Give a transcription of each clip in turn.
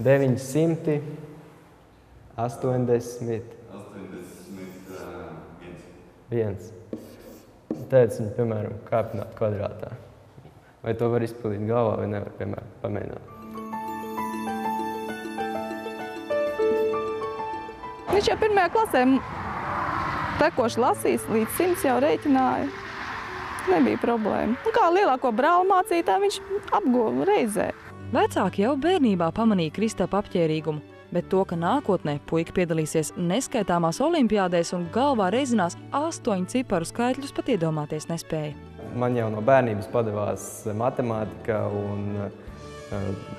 981. Teicu viņu, piemēram, kāpināt kvadrātā. Vai to var izpildīt galvā, vai nevar, piemēram, pamēģināt. Viņš jau 1. klasē tekoši lasīs, līdz 100 jau rēķināja. Nebija problēma. Un kā lielāko brāli mācītāju viņš apguva reizē. Vecāki jau bērnībā pamanīja Kristapa apķērīgumu, bet to, ka nākotnē puika piedalīsies neskaitāmās olimpiādēs un galvā reizinās 8 ciparu skaitļus, pat iedomāties nespēja. Man jau no bērnības padevās matemātika un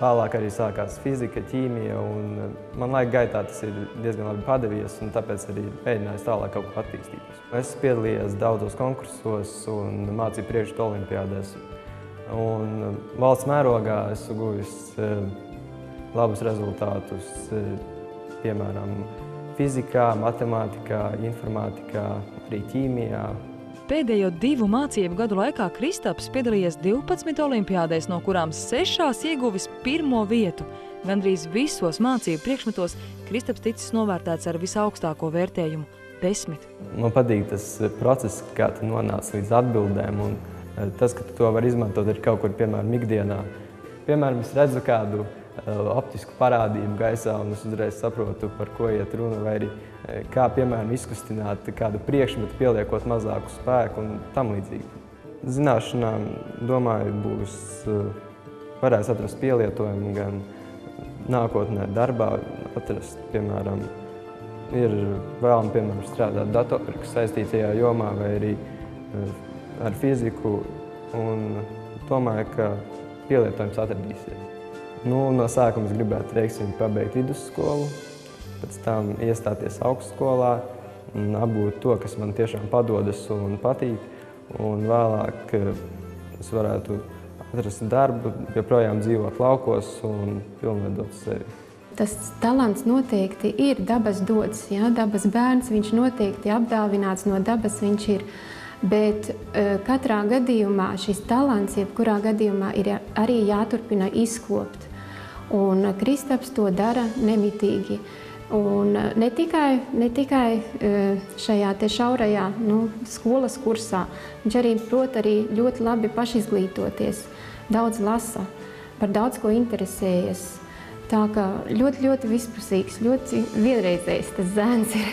vēlāk arī sākās fizika, ķīmija, un man laika gaitā tas ir diezgan labi padevies, un tāpēc arī mēģinājis tālāk kaut ko attīstīties. Es piedalījos daudzos konkursos un mācīju priekšmetu olimpiādēs. Un valsts mērogā esmu guvis labus rezultātus, piemēram, fizikā, matemātikā, informātikā, arī ķīmijā. Pēdējo 2 mācību gadu laikā Kristaps piedalījies 12 olimpiādēs, no kurām 6 ieguvis 1. vietu. Gandrīz visos mācību priekšmetos Kristaps ticis novērtēts ar visaugstāko vērtējumu – 10. Man patīk tas process, kā tu nonāc līdz atbildēm, un tas, ka tu to var izmantot arī kaut kur, piemēram, ikdienā. Piemēram, es redzu kādu optisku parādību gaisā, un es uzreiz saprotu, par ko iet runa, vai arī kā, piemēram, izkustināt kādu priekšmetu, pieliekot mazāku spēku un tam līdzīgi. Zināšanām, domāju, varēs atrast pielietojumu gan nākotnē darbā, atrast, piemēram, ir vēlami, piemēram, strādāt datorikas saistītajā jomā vai arī ar fiziku, un domāju, ka pielietojums atradīsies. No sākuma es gribētu Reiksvīni pabeigt vidusskolu, pēc tam iestāties augstskolā un apgūt to, kas man tiešām padodas un patīk, un vēlāk es varētu atrast darbu, joprojām dzīvot laukos un pilnveidot sevi. Tas talants noteikti ir dabas dots, ja? Dabas bērns, viņš noteikti apdāvināts, no dabas viņš ir. Bet katrā gadījumā šis talants, jebkurā gadījumā, ir arī jāturpina izkopt. Un Kristaps to dara nemitīgi. Un ne tikai šajā te šaurajā skolas kursā, viņš arī prot arī ļoti labi pašizglītoties, daudz lasa, par daudz ko interesējas. Tā kā ļoti, ļoti vispusīgs, ļoti vienreizējs tas zēns ir.